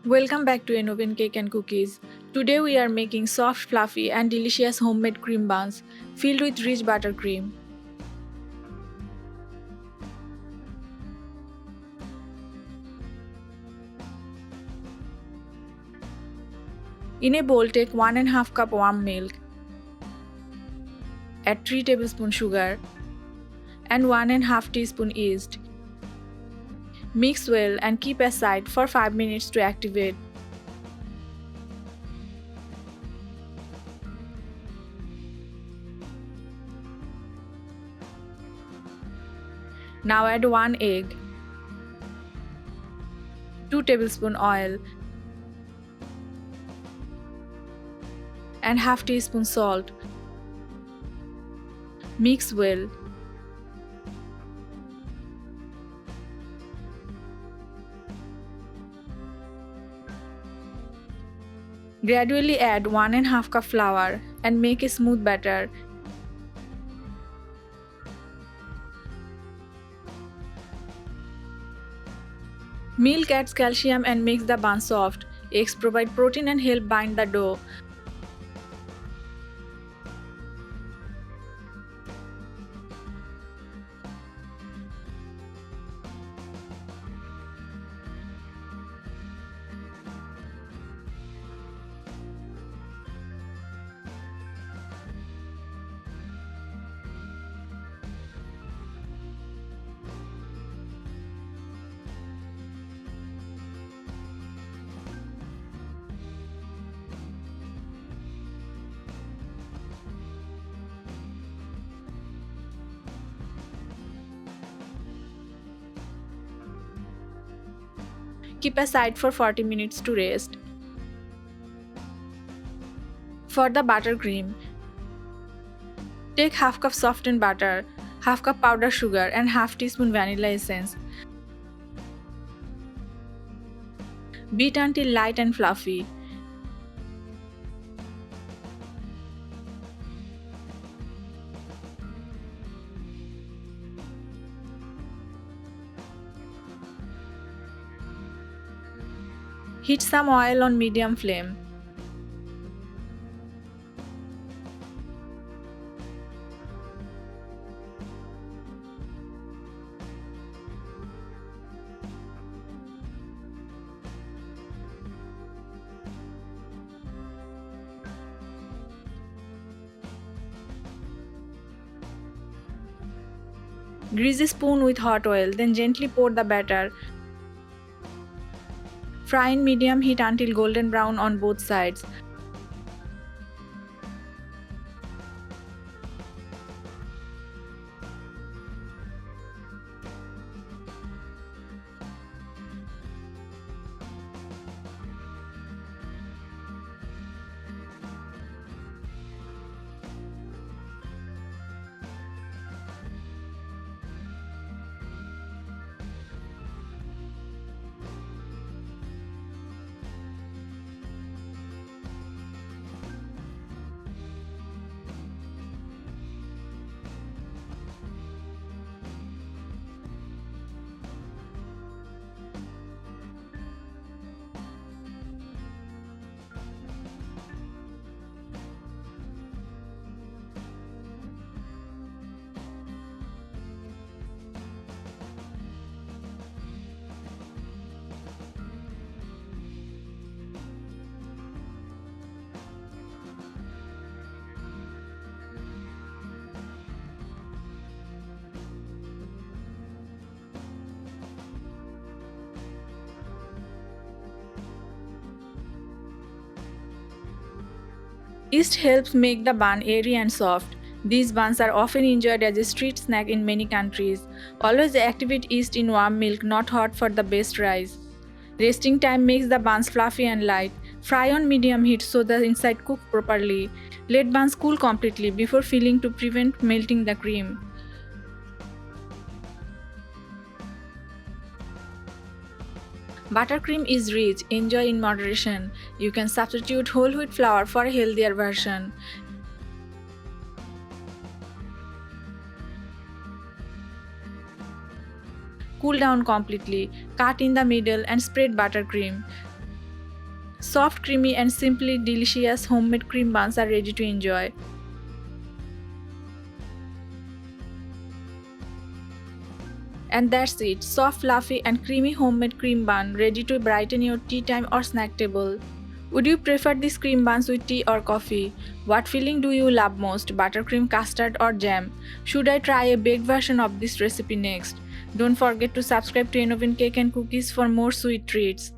Welcome back to Oven Cake and Cookies. Today we are making soft, fluffy and delicious homemade cream buns filled with rich buttercream. In a bowl, take 1½ cup warm milk, add 3 tablespoons sugar and 1½ teaspoon yeast. Mix well and keep aside for 5 minutes to activate. Now add 1 egg, 2 tablespoons oil and ½ teaspoon salt. Mix well. Gradually add 1½ cup flour and make a smooth batter. Milk adds calcium and makes the bun soft. Eggs provide protein and help bind the dough. Keep aside for 40 minutes to rest. For the buttercream, take ½ cup softened butter, ½ cup powdered sugar and ½ teaspoon vanilla essence. Beat until light and fluffy. Heat some oil on medium flame. Grease a spoon with hot oil, then gently pour the batter. Fry in medium heat until golden brown on both sides. Yeast helps make the bun airy and soft. These buns are often enjoyed as a street snack in many countries. Always activate yeast in warm milk, not hot, for the best rise. Resting time makes the buns fluffy and light. Fry on medium heat so the inside cook properly. Let buns cool completely before filling to prevent melting the cream. Buttercream is rich, enjoy in moderation. You can substitute whole wheat flour for a healthier version. Cool down completely, cut in the middle and spread buttercream. Soft, creamy, and simply delicious homemade cream buns are ready to enjoy. And that's it, soft, fluffy, and creamy homemade cream bun ready to brighten your tea time or snack table. Would you prefer these cream buns with tea or coffee? What filling do you love most, buttercream, custard, or jam? Should I try a baked version of this recipe next? Don't forget to subscribe to Innovin Cake and Cookies for more sweet treats.